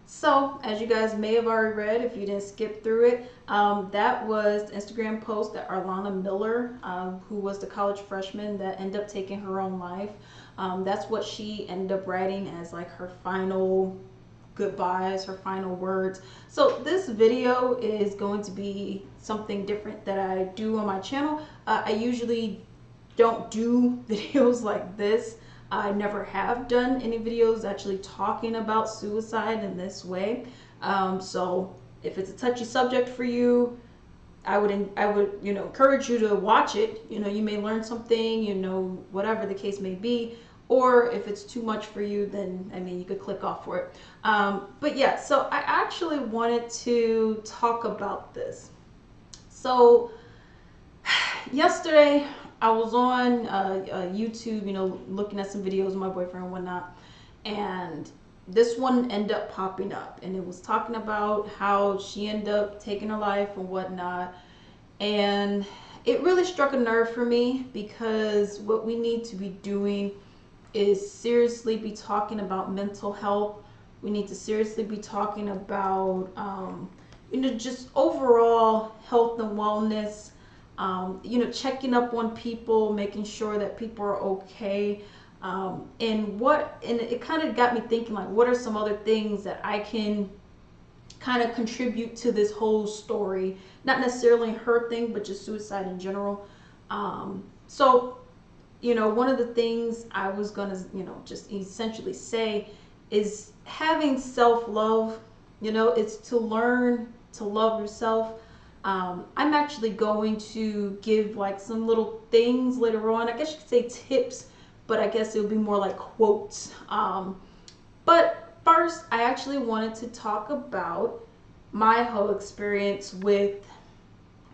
So, as you guys may have already read, if you didn't skip through it, that was the Instagram post that Arlana Miller, who was the college freshman that ended up taking her own life, that's what she ended up writing as like her final goodbyes, her final words. So this video is going to be something different that I do on my channel. I usually don't do videos like this. I never have done any videos actually talking about suicide in this way. So if it's a touchy subject for you, I would encourage you to watch it. You may learn something, whatever the case may be. Or if it's too much for you, then you could click off for it. But yeah, so I actually wanted to talk about this. So yesterday I was on YouTube, looking at some videos of my boyfriend and whatnot, and this one ended up popping up, and it was talking about how she ended up taking her life and whatnot. And it really struck a nerve for me, because what we need to be doing is seriously be talking about mental health. We need to seriously be talking about just overall health and wellness. Checking up on people, making sure that people are okay. And it kind of got me thinking, like, what are some other things that I can kind of contribute to this whole story? Not necessarily her thing, but just suicide in general. So one of the things I was gonna, just essentially say is having self-love. It's to learn to love yourself. I'm actually going to give like some little things later on. I guess you could say tips, but I guess it would be more like quotes. But first, I actually wanted to talk about my whole experience with,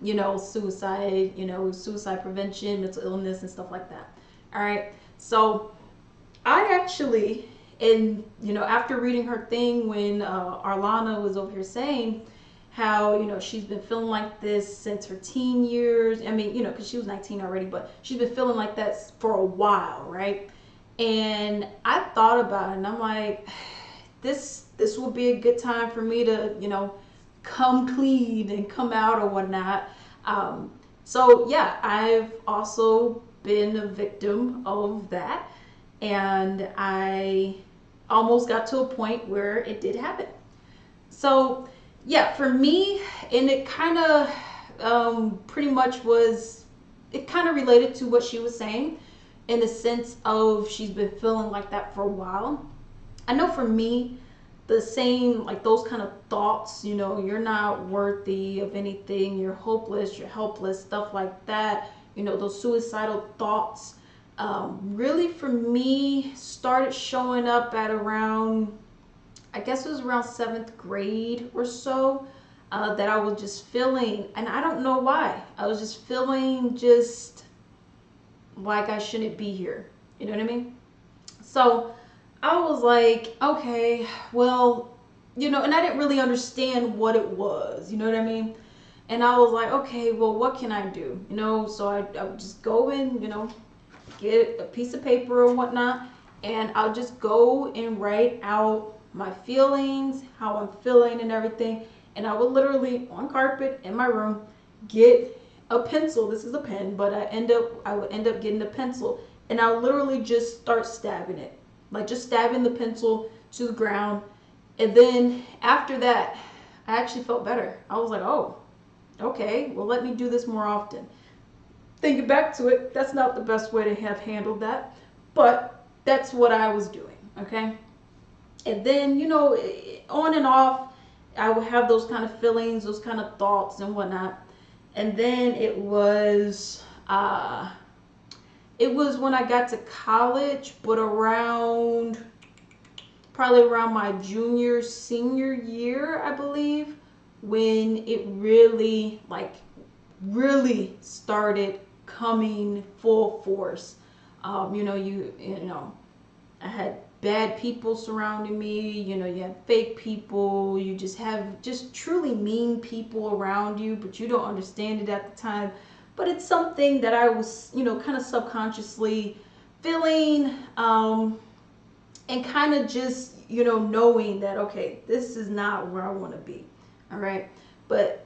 suicide, suicide prevention, mental illness, and stuff like that. All right. So I actually, after reading her thing, when Arlana was over here saying how, she's been feeling like this since her teen years. Because she was 19 already, but she's been feeling like that for a while, right? And I thought about it, and I'm like, this will be a good time for me to, come clean and come out or whatnot. So yeah, I've also been a victim of that, and I almost got to a point where it did happen. So yeah, for me, and it kind of pretty much was, it kind of related to what she was saying, in the sense of she's been feeling like that for a while. I know for me, the same, like those kind of thoughts, you're not worthy of anything, you're hopeless, you're helpless, stuff like that, those suicidal thoughts, really for me started showing up at around, I guess it was around 7th grade or so, that I was just feeling, and I don't know why, I was just feeling just like I shouldn't be here. You know what I mean? So I was like, okay, well, and I didn't really understand what it was. You know what I mean? And I was like, okay, well, what can I do? So I would just go in, get a piece of paper or whatnot, and I'll just go and write out my feelings, how I'm feeling and everything. And I would literally, on carpet in my room, get a pencil. This is a pen, but I would end up getting a pencil, and I would literally just start stabbing it, like just stabbing the pencil to the ground. And then after that, I actually felt better. I was like, oh, okay, well, let me do this more often. Thinking back to it, that's not the best way to have handled that, but that's what I was doing. Okay. And then, on and off, I would have those kind of feelings, those kind of thoughts and whatnot. And then it was when I got to college, but probably around my senior year, I believe, when it really started coming full force. I had bad people surrounding me, you had fake people, you just have just truly mean people around you, but you don't understand it at the time. But it's something that I was, kind of subconsciously feeling, and kind of just, knowing that, okay, this is not where I want to be. All right. But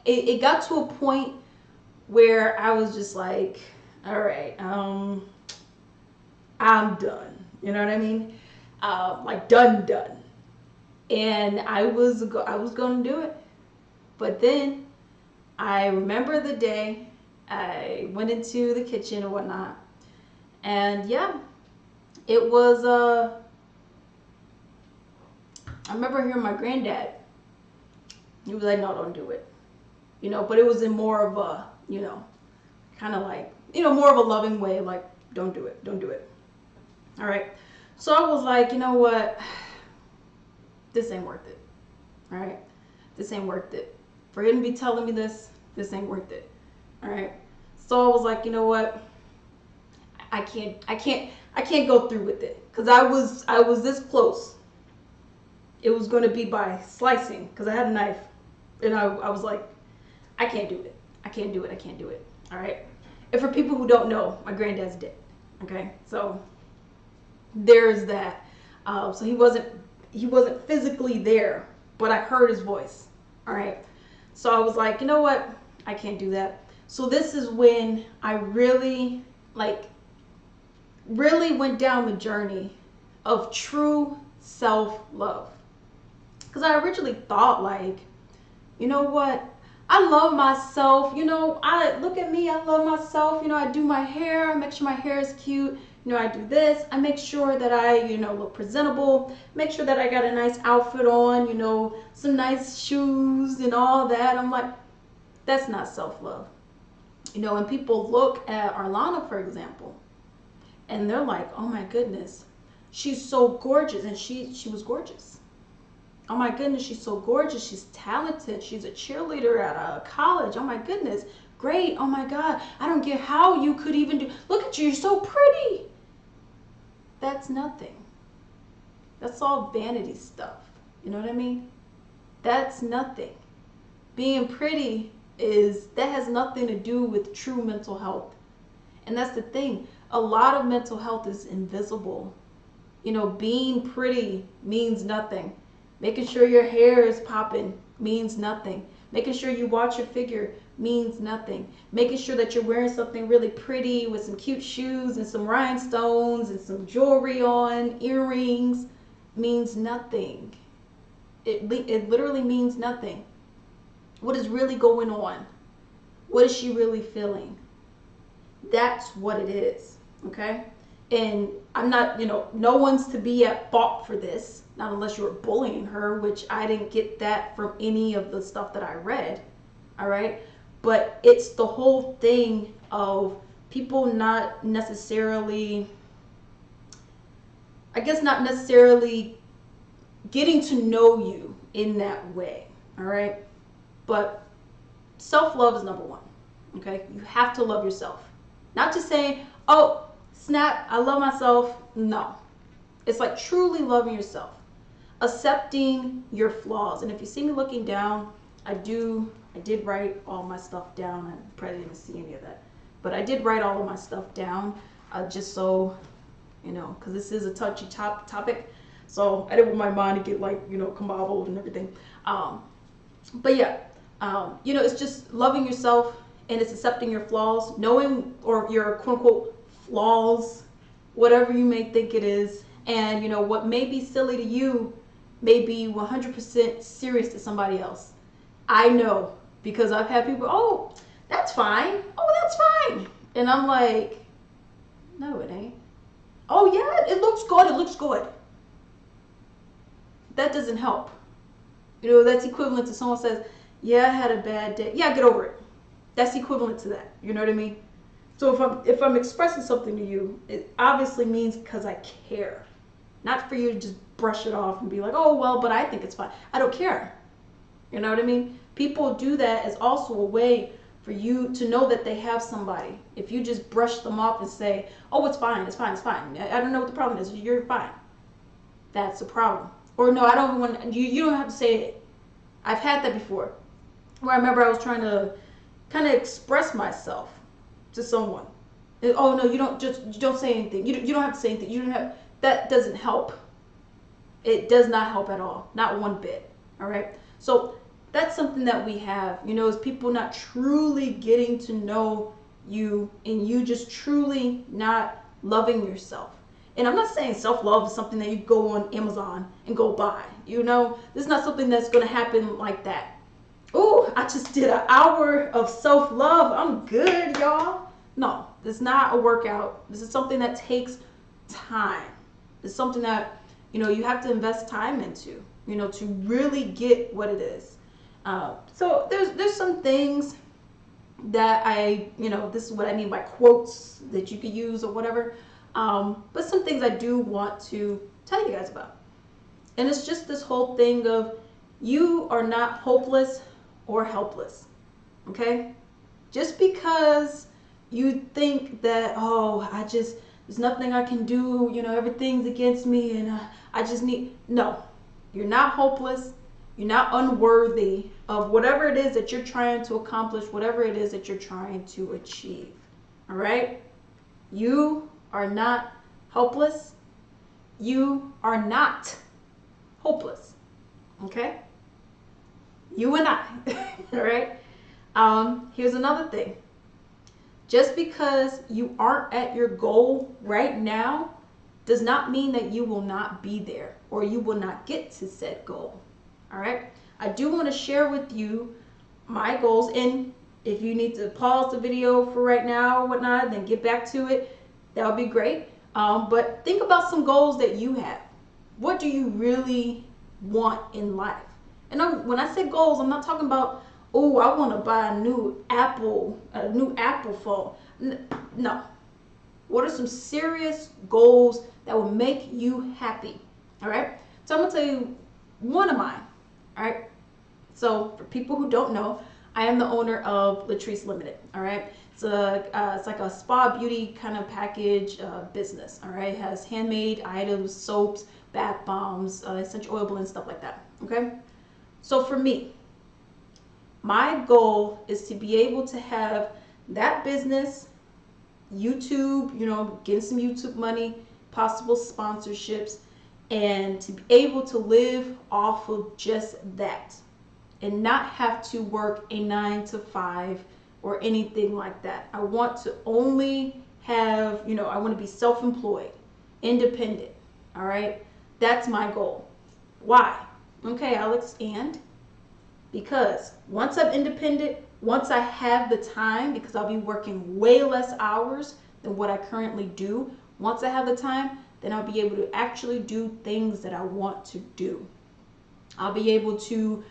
it got to a point where I was just like, all right, I'm done. You know what I mean? Like done. And I was going to do it. But then I remember the day I went into the kitchen and whatnot. And yeah, it was, I remember hearing my granddad. He was like, no, don't do it. But it was in more of a, kind of like, more of a loving way, like, don't do it. All right. So I was like, you know what? This ain't worth it. All right. This ain't worth it. For him to be telling me this ain't worth it. All right. So I was like, you know what? I can't go through with it. Cause I was this close. It was going to be by slicing, cause I had a knife, and I was like, I can't do it. I can't do it. All right. And for people who don't know, my granddad's dead. Okay. So there's that. So he wasn't physically there, but I heard his voice. All right. So I was like, you know what? I can't do that. So this is when I really went down the journey of true self-love. Because I originally thought, like, you know what? I love myself. I look at me. I love myself. I do my hair. I make sure my hair is cute. I do this. I make sure that I, look presentable. Make sure that I got a nice outfit on, some nice shoes and all that. I'm like, that's not self-love. And people look at Arlana, for example, and they're like, oh my goodness, she's so gorgeous. And she was gorgeous. Oh my goodness, she's so gorgeous. She's talented. She's a cheerleader at a college. Oh my goodness, great. Oh my God, I don't get how you could even do. Look at you, you're so pretty. That's nothing. That's all vanity stuff. You know what I mean? That's nothing. Being pretty that has nothing to do with true mental health. And that's the thing. A lot of mental health is invisible. Being pretty means nothing. Making sure your hair is popping means nothing. Making sure you watch your figure means nothing. Making sure that you're wearing something really pretty with some cute shoes and some rhinestones and some jewelry on, earrings, means nothing. It literally means nothing. What is really going on? What is she really feeling? That's what it is, okay? And I'm not, no one's to be at fault for this, not unless you were bullying her, which I didn't get that from any of the stuff that I read, all right? But it's the whole thing of people not necessarily getting to know you in that way, all right? But self-love is number one, okay? You have to love yourself. Not just saying, oh, snap, I love myself. No. It's like truly loving yourself. Accepting your flaws. And if you see me looking down, I did write all my stuff down. I probably didn't see any of that. But I did write all of my stuff down just so, because this is a touchy topic. So I didn't want my mind to get combobbled and everything. But yeah, it's just loving yourself, and it's accepting your flaws, knowing, or your quote unquote flaws, whatever you may think it is. And what may be silly to you may be 100% serious to somebody else. I know, because I've had people, oh, that's fine. Oh, that's fine. And I'm like, no, it ain't. Oh yeah, it looks good. It looks good. That doesn't help. That's equivalent to someone says, yeah, I had a bad day. Yeah, get over it. That's equivalent to that. You know what I mean? So if I'm expressing something to you, it obviously means because I care. Not for you to just brush it off and be like, oh, well, but I think it's fine. I don't care. You know what I mean? People do that as also a way for you to know that they have somebody. If you just brush them off and say, oh, it's fine, it's fine, it's fine. I don't know what the problem is. You're fine. That's a problem. Or no, I don't even want, you don't have to say it. I've had that before. Where I remember I was trying to kind of express myself to someone. Oh no, you don't say anything. You don't have to say anything. You don't have, that doesn't help. It does not help at all, not one bit. All right. So that's something that we have, is people not truly getting to know you, and you just truly not loving yourself. And I'm not saying self-love is something that you go on Amazon and go buy. This is not something that's going to happen like that. Oh, I just did an hour of self-love. I'm good, y'all. No, this is not a workout. This is something that takes time. It's something that, you have to invest time into, to really get what it is. So there's some things that this is what I mean by quotes that you could use or whatever. But some things I do want to tell you guys about. And it's just this whole thing of you are not hopeless or helpless. Okay? Just because you think that, there's nothing I can do, everything's against me and I just need, no, you're not hopeless. You're not unworthy of whatever it is that you're trying to accomplish, whatever it is that you're trying to achieve. All right? You are not helpless. You are not hopeless. Okay? You and I. All right? Here's another thing. Just because you aren't at your goal right now does not mean that you will not be there or you will not get to said goal. All right. I do want to share with you my goals, and if you need to pause the video for right now or whatnot, then get back to it. That would be great. But think about some goals that you have. What do you really want in life? And when I say goals, I'm not talking about, oh, I want to buy a new Apple phone. No. What are some serious goals that will make you happy? All right. So I'm going to tell you one of mine. All right. So for people who don't know, I am the owner of Latrice Limited. All right. It's like a spa beauty kind of package business. All right. It has handmade items, soaps, bath bombs, essential oil blends, stuff like that. Okay. So for me, my goal is to be able to have that business, YouTube, getting some YouTube money, possible sponsorships, and to be able to live off of just that and not have to work a 9 to 5 or anything like that. I want to only have, I want to be self-employed, independent. All right. That's my goal. Why? Okay, Alex, and because once I'm independent, once I have the time, because I'll be working way less hours than what I currently do, once I have the time, then I'll be able to actually do things that I want to do. I'll be able to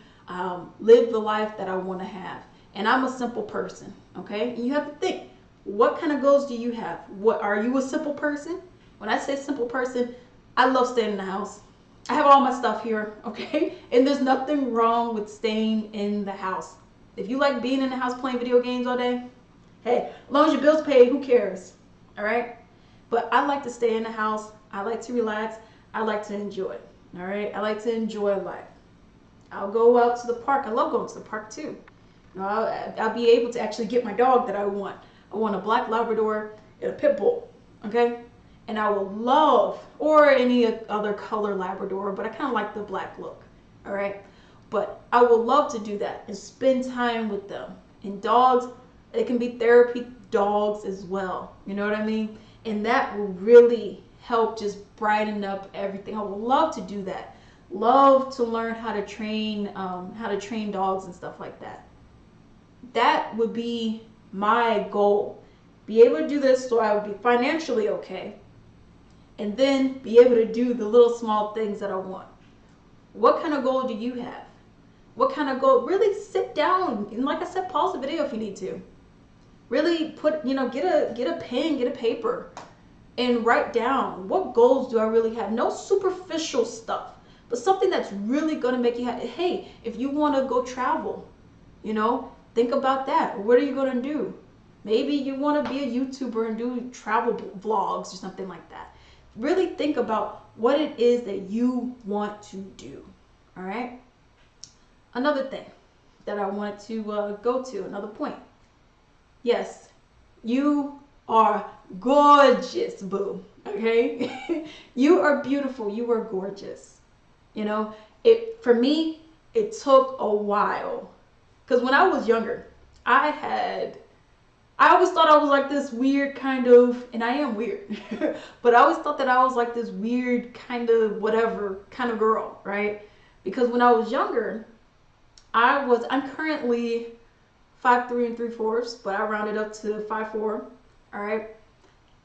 live the life that I want to have. And I'm a simple person, okay? And you have to think, what kind of goals do you have? What, are you a simple person? When I say simple person, I love staying in the house. I have all my stuff here, okay? And there's nothing wrong with staying in the house. If you like being in the house playing video games all day, hey, as long as your bill's paid, who cares? All right? But I like to stay in the house. I like to relax. I like to enjoy. All right? I like to enjoy life. I'll go out to the park. I love going to the park too. I'll be able to actually get my dog that I want. I want a black Labrador and a pit bull. Okay? And I will love, or any other color Labrador, but I kind of like the black look. All right? But I would love to do that and spend time with them. And dogs, it can be therapy dogs as well. You know what I mean? And that will really help just brighten up everything. I would love to do that. Love to learn how to train dogs and stuff like that. That would be my goal. Be able to do this so I would be financially okay. And then be able to do the little small things that I want. What kind of goal do you have? What kind of goal? Really sit down and, like I said, pause the video if you need to. Really put, get a pen, get a paper, and write down, what goals do I really have? No superficial stuff, but something that's really going to make you happy. Hey, if you want to go travel, think about that. What are you going to do? Maybe you want to be a YouTuber and do travel vlogs or something like that. Really think about what it is that you want to do. All right. Another thing that I wanted to go to, another point. Yes, you are gorgeous, boo. Okay? You are beautiful. You are gorgeous. You know, for me, it took a while. Because when I was younger, I always thought I was like this weird kind of, and I am weird, but I always thought that I was like this weird kind of whatever kind of girl, right? Because when I was younger, I'm currently 5'3" and 3/4, but I rounded up to 5'4". All right.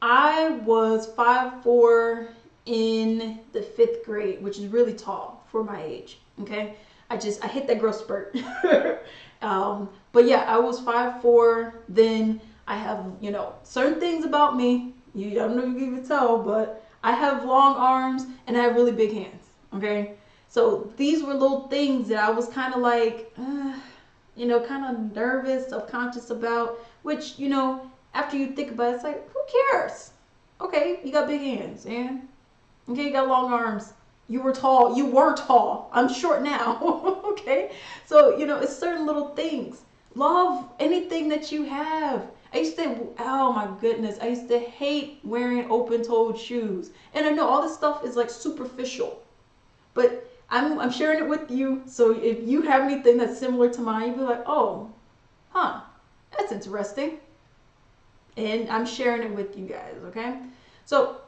I was 5'4" in the 5th grade, which is really tall for my age. Okay. I hit that growth spurt. But yeah, I was 5'4". Then I have, certain things about me. I don't know if you can tell, but I have long arms and I have really big hands. Okay. So these were little things that I was kind of like, kind of nervous, self-conscious about, which, after you think about it, it's like, who cares? Okay, you got big hands, and okay, you got long arms. You were tall. You were tall. I'm short now. Okay, so it's certain little things. Love anything that you have. I used to, oh my goodness, I used to hate wearing open-toed shoes, and I know all this stuff is like superficial, but I'm sharing it with you. So if you have anything that's similar to mine, you'll be like, oh, huh, that's interesting, and I'm sharing it with you guys. Okay, so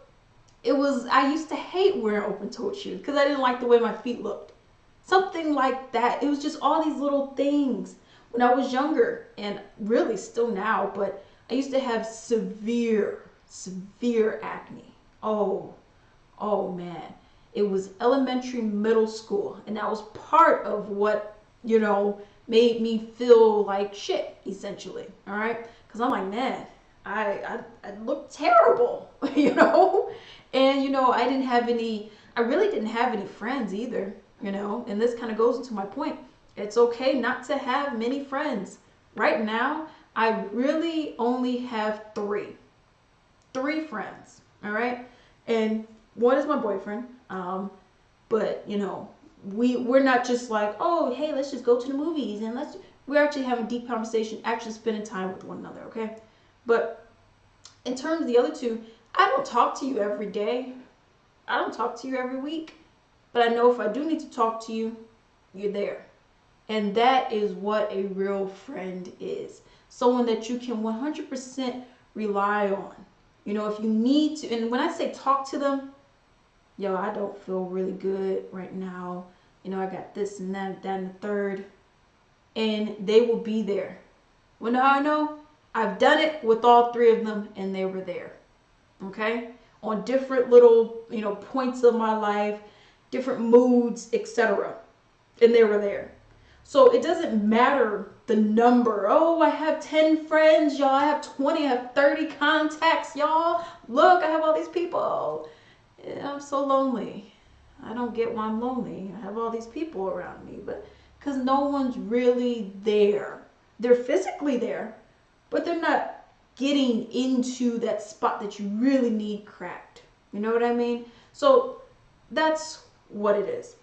I used to hate wearing open-toed shoes because I didn't like the way my feet looked. Something like that. It was just all these little things when I was younger, and really still now, but I used to have severe acne. Oh man. It was elementary, middle school, and that was part of what, made me feel like shit, essentially. All right? Because I'm like, man, I look terrible, And, I really didn't have any friends either, and this kind of goes into my point. It's okay not to have many friends. Right now, I really only have three friends, all right? And one is my boyfriend, but, we're not just like, oh, hey, let's just go to the movies, and we're actually having deep conversation, actually spending time with one another, okay? But in terms of the other two, I don't talk to you every day. I don't talk to you every week. But I know if I do need to talk to you, you're there. And that is what a real friend is. Someone that you can 100% rely on. If you need to, and when I say talk to them, I don't feel really good right now. I got this and that and the third. And they will be there. Well, now I know I've done it with all three of them, and they were there. Okay? On different little, points of my life, different moods, etc. And they were there. So it doesn't matter the number. Oh, I have 10 friends, y'all. I have 20, I have 30 contacts, y'all. Look, I have all these people. Yeah, I'm so lonely. I don't get why I'm lonely. I have all these people around me, but because no one's really there. They're physically there, but they're not getting into that spot that you really need cracked. You know what I mean? So that's what it is.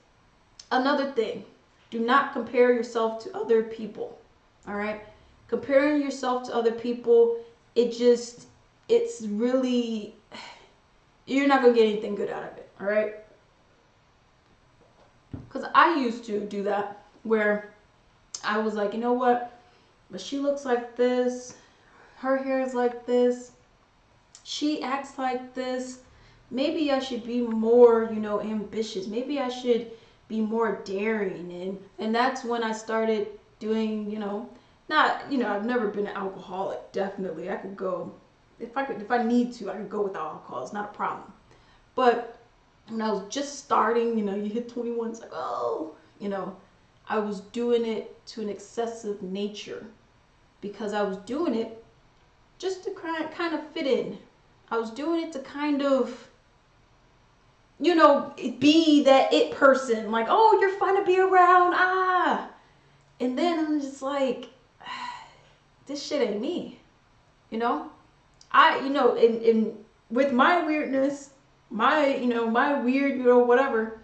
Another thing, do not compare yourself to other people. All right? Comparing yourself to other people, it's really, you're not going to get anything good out of it. All right? Because I used to do that where I was like, you know what? But she looks like this. Her hair is like this. She acts like this. Maybe I should be more, ambitious. Maybe I should be more daring. And that's when I started doing, I've never been an alcoholic. Definitely. I could go, if I need to, I could go without alcohol. It's not a problem. But when I was just starting, you hit 21, it's like, oh, I was doing it to an excessive nature because I was doing it just to kind of fit in. I was doing it to kind of, be that it person. Like, oh, you're fun to be around. And then I'm just like, this shit ain't me. In with my weirdness, my weird, whatever,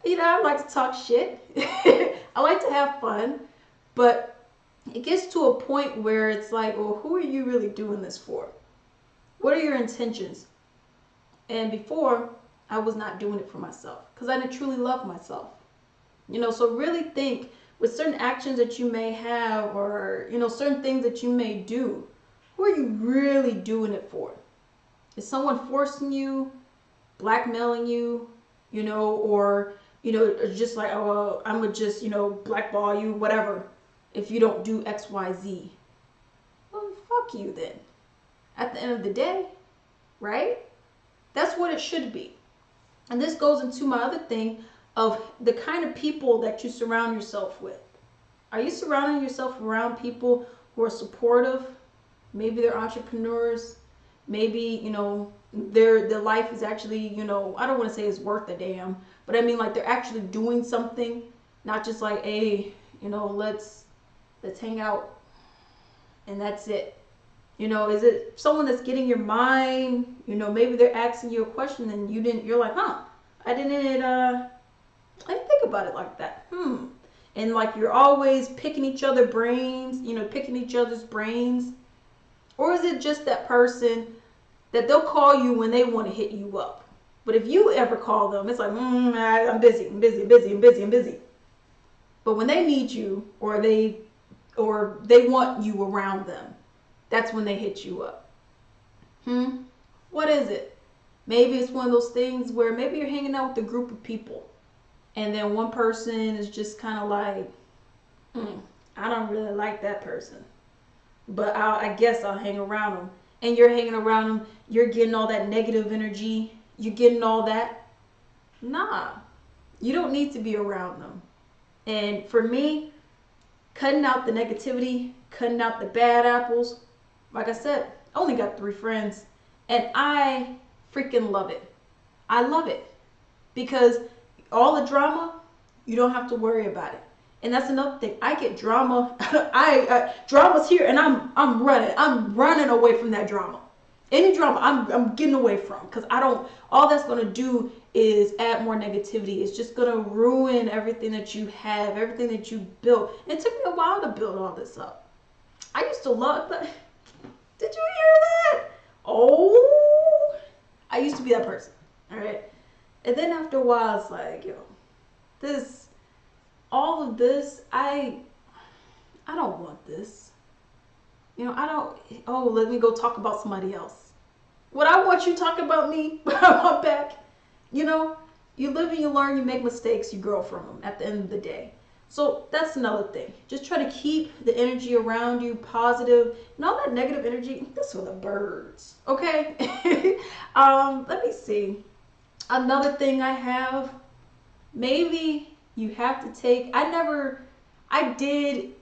I like to talk shit. I like to have fun. But it gets to a point where it's like, well, who are you really doing this for? What are your intentions? And before, I was not doing it for myself because I didn't truly love myself. So really think with certain actions that you may have, or, certain things that you may do, who are you really doing it for? Is someone forcing you, blackmailing you, or, just like, oh, well, I'm going to just, blackball you, whatever, if you don't do X, Y, Z. Well, fuck you then. At the end of the day, right? That's what it should be. And this goes into my other thing of the kind of people that you surround yourself with. Are you surrounding yourself around people who are supportive? Maybe they're entrepreneurs. Maybe, their life is actually, I don't want to say it's worth a damn, but I mean like they're actually doing something, not just like, hey, let's hang out and that's it. Is it someone that's getting your mind? Maybe they're asking you a question and you're like, I didn't think about it like that. And like you're always picking each other's brains. Or is it just that person that they'll call you when they want to hit you up? But if you ever call them, it's like, I'm busy. But when they need you, or they want you around them, that's when they hit you up. What is it? Maybe it's one of those things where maybe you're hanging out with a group of people, and then one person is just kind of like, I don't really like that person, but I guess I'll hang around them. And you're hanging around them, you're getting all that negative energy, you're getting all that. Nah, you don't need to be around them. And for me, cutting out the negativity, cutting out the bad apples, like I said, I only got 3 friends, and I freaking love it. I love it because all the drama, you don't have to worry about it. And that's another thing. I get drama. Drama's here, and I'm running. I'm running away from that drama. Any drama, I'm getting away from, because I don't. All that's gonna do is add more negativity. It's just gonna ruin everything that you have, everything that you built. It took me a while to build all this up. I used to love. Did you hear that? Oh, I used to be that person. All right, and then after a while, it's like, all of this, I don't want this. I don't, let me go talk about somebody else. What I want you talking about me behind my back. You live and you learn, you make mistakes, you grow from them at the end of the day. So that's another thing. Just try to keep the energy around you positive, and all that negative energy, that's for the birds, okay? Let me see. Another thing I have, maybe you have to take, I did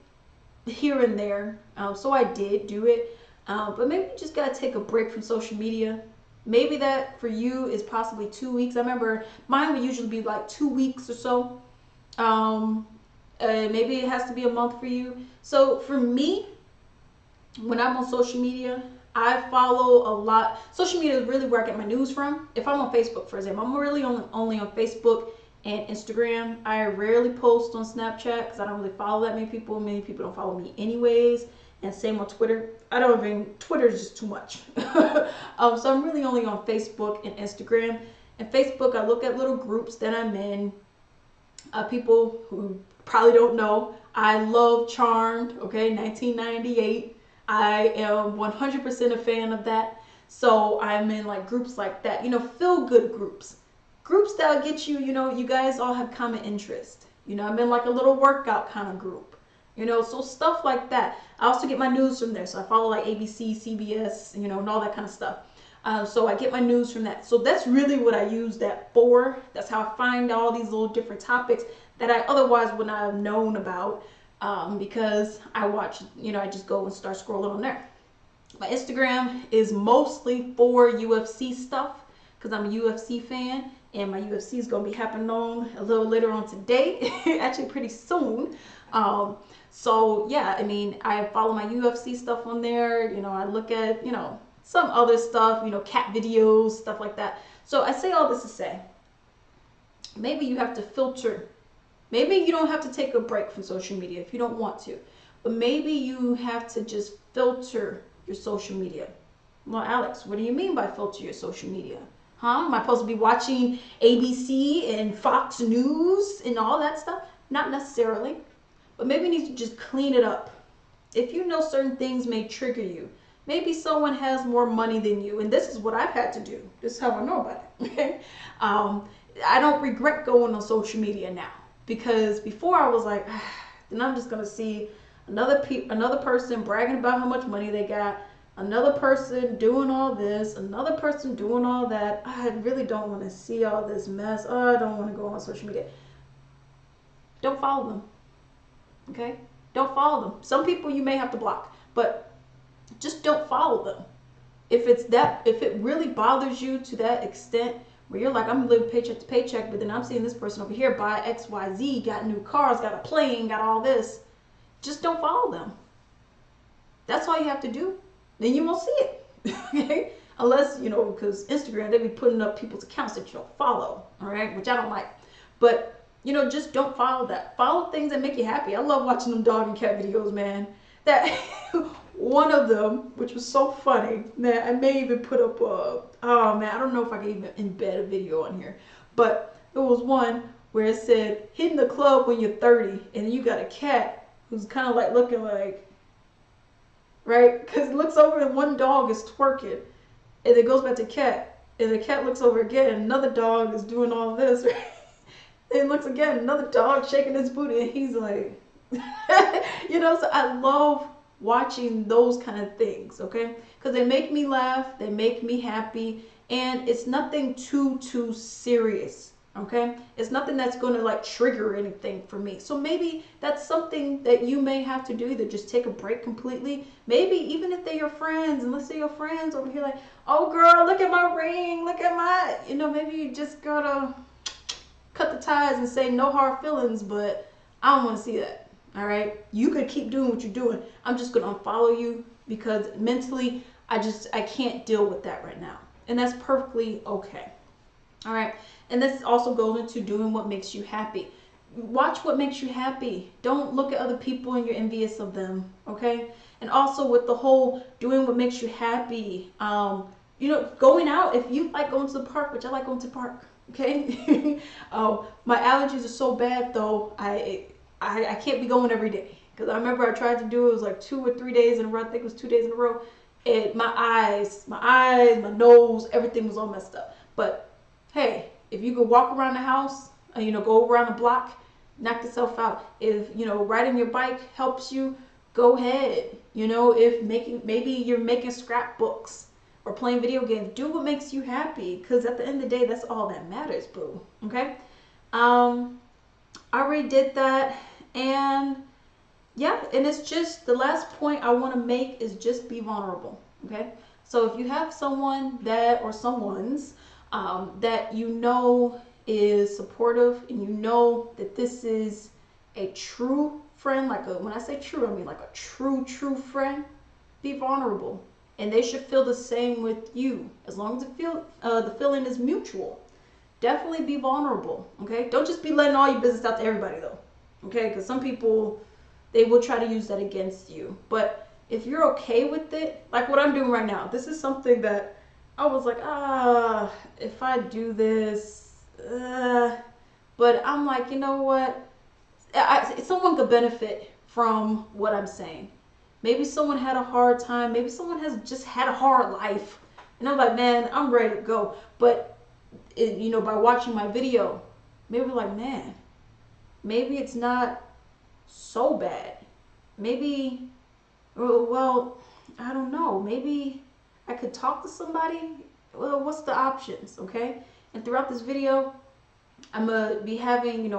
here and there, so I did do it, but maybe you just gotta take a break from social media. Maybe that for you is possibly 2 weeks. I remember mine would usually be like 2 weeks or so. Maybe it has to be a month for you. So for me, when I'm on social media, I follow a lot. Social media is really where I get my news from. If I'm on Facebook, for example, I'm really only on Facebook and Instagram. I rarely post on Snapchat because I don't really follow that many people. Many people don't follow me anyways. And same on Twitter. Twitter is just too much. So I'm really only on Facebook and Instagram. And Facebook, I look at little groups that I'm in. People who probably don't know, I love Charmed, okay, 1998. I am 100% a fan of that. So I'm in like groups like that, feel good groups. Groups that'll get you, you guys all have common interest. I'm in like a little workout kind of group. So stuff like that. I also get my news from there. So I follow like ABC, CBS, and all that kind of stuff. So I get my news from that. So that's really what I use that for. That's how I find all these little different topics that I otherwise would not have known about, because I watch, I just go and start scrolling on there. My Instagram is mostly for UFC stuff because I'm a UFC fan, and my UFC is going to be happening on a little later on today, actually pretty soon. So yeah, I follow my UFC stuff on there. I look at, some other stuff, cat videos, stuff like that. So I say all this to say, maybe you have to filter. Maybe you don't have to take a break from social media if you don't want to, but maybe you have to just filter your social media. Well, Alex, what do you mean by filter your social media? Huh? Am I supposed to be watching ABC and Fox News and all that stuff? Not necessarily. But maybe you need to just clean it up. If you know certain things may trigger you, maybe someone has more money than you, and this is what I've had to do. This is how I know about it. Okay? I don't regret going on social media now, because before I was like, then I'm just gonna see another person bragging about how much money they got, another person doing all this, another person doing all that. I really don't want to see all this mess. Oh, I don't want to go on social media. Don't follow them. Okay? Don't follow them. Some people you may have to block, but just don't follow them. If it really bothers you to that extent where you're like, I'm living paycheck to paycheck, but then I'm seeing this person over here buy XYZ, got new cars, got a plane, got all this, just don't follow them. That's all you have to do. Then you won't see it. Okay? Unless, because Instagram, they be putting up people's accounts that you don't follow, all right, which I don't like. But, just don't follow that. Follow things that make you happy. I love watching them dog and cat videos, man. That one of them, which was so funny, that I may even put up, oh man, I don't know if I can even embed a video on here, but there was one where it said, hitting the club when you're 30, and you got a cat who's kind of like looking like, right? Because it looks over and one dog is twerking, and it goes back to cat, and the cat looks over again, and another dog is doing all this, right? And looks again, another dog shaking his booty, and he's like, so I love watching those kind of things, okay? Because they make me laugh, they make me happy, and it's nothing too serious, okay? It's nothing that's going to like trigger anything for me. So maybe that's something that you may have to do, either just take a break completely, maybe even if they're your friends, and let's say your friends over here like, oh girl, look at my ring, look at my, maybe you just gotta cut the ties and say no hard feelings, but I don't want to see that. All right, you could keep doing what you're doing. I'm just gonna unfollow you because mentally I can't deal with that right now, and that's perfectly okay. All right, and this also goes into doing what makes you happy. Watch what makes you happy. Don't look at other people and you're envious of them. Okay, and also with the whole doing what makes you happy, going out. If you like going to the park, which I like going to the park. Okay, my allergies are so bad though. I can't be going every day, because I remember I tried to do it was like 2 or 3 days in a row. I think it was 2 days in a row. And my eyes, my nose, everything was all messed up. But hey, if you could walk around the house, go around the block, knock yourself out. If riding your bike helps you, go ahead. If maybe you're making scrapbooks or playing video games, do what makes you happy, because at the end of the day, that's all that matters, boo. Okay? I already did that. And yeah, and it's just the last point I want to make is just be vulnerable. Okay, so if you have someone or someone's that is supportive, and that this is a true friend, when I say true, I mean like a true friend, be vulnerable, and they should feel the same with you, as long as the feeling is mutual. Definitely be vulnerable. Okay, don't just be letting all your business out to everybody though. Okay, because some people, they will try to use that against you. But if you're okay with it, like what I'm doing right now, this is something that I was like, if I do this, but I'm like, you know what? Someone could benefit from what I'm saying. Maybe someone had a hard time. Maybe someone has just had a hard life. And I'm like, man, I'm ready to go. But, by watching my video, maybe like, man, maybe it's not so bad. Maybe, well, I don't know. Maybe I could talk to somebody. Well, what's the options, okay? And throughout this video, I'm going to be having,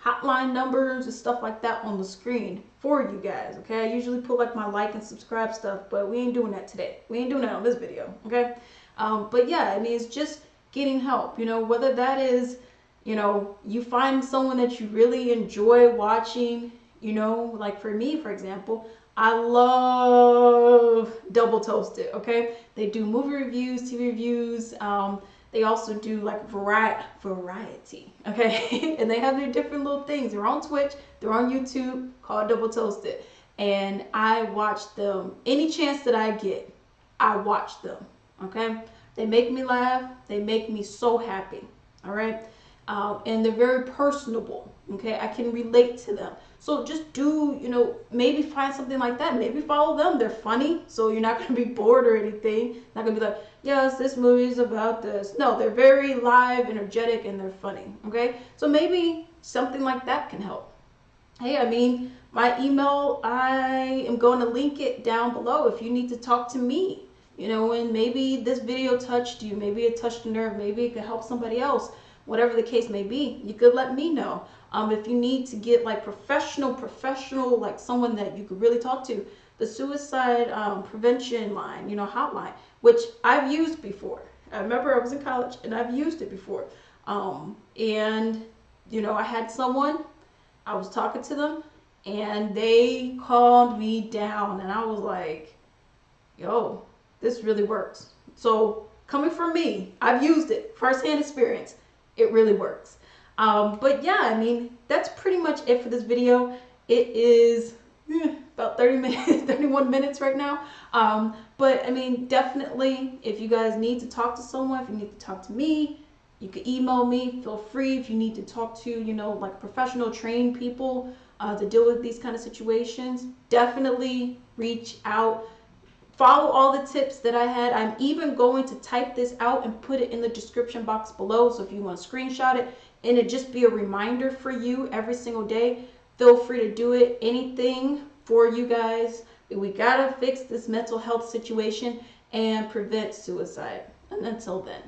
hotline numbers and stuff like that on the screen for you guys, okay? I usually put like my like and subscribe stuff, but we ain't doing that today. We ain't doing that on this video, okay? But yeah, I mean, it's just getting help, whether that is, you find someone that you really enjoy watching, like for me, for example, I love Double Toasted, okay? They do movie reviews, TV reviews, they also do like variety, okay? And they have their different little things. They're on Twitch, they're on YouTube, called Double Toasted. And I watch them any chance that I get. I watch them, okay? They make me laugh. They make me so happy. All right. And they're very personable. Okay. I can relate to them. So just do, maybe find something like that. Maybe follow them. They're funny. So you're not going to be bored or anything. Not going to be like, yes, this movie is about this. No, they're very live, energetic, and they're funny. Okay. So maybe something like that can help. Hey, I mean, my email, I am going to link it down below if you need to talk to me. And maybe this video touched you, maybe it touched a nerve, maybe it could help somebody else, whatever the case may be, you could let me know. If you need to get like professional, like someone that you could really talk to, the suicide prevention line, hotline, which I've used before. I remember I was in college and I've used it before. And I had someone, I was talking to them and they calmed me down and I was like, yo, this really works. So coming from me, I've used it, firsthand experience. It really works. But yeah, I mean, that's pretty much it for this video. It is about 30 minutes, 31 minutes right now. But I mean, definitely, if you guys need to talk to someone, if you need to talk to me, you can email me. Feel free if you need to talk to, like professional trained people to deal with these kind of situations. Definitely reach out. Follow all the tips that I had. I'm even going to type this out and put it in the description box below. So if you want to screenshot it and it just be a reminder for you every single day, feel free to do it. Anything for you guys. We gotta fix this mental health situation and prevent suicide. And until then.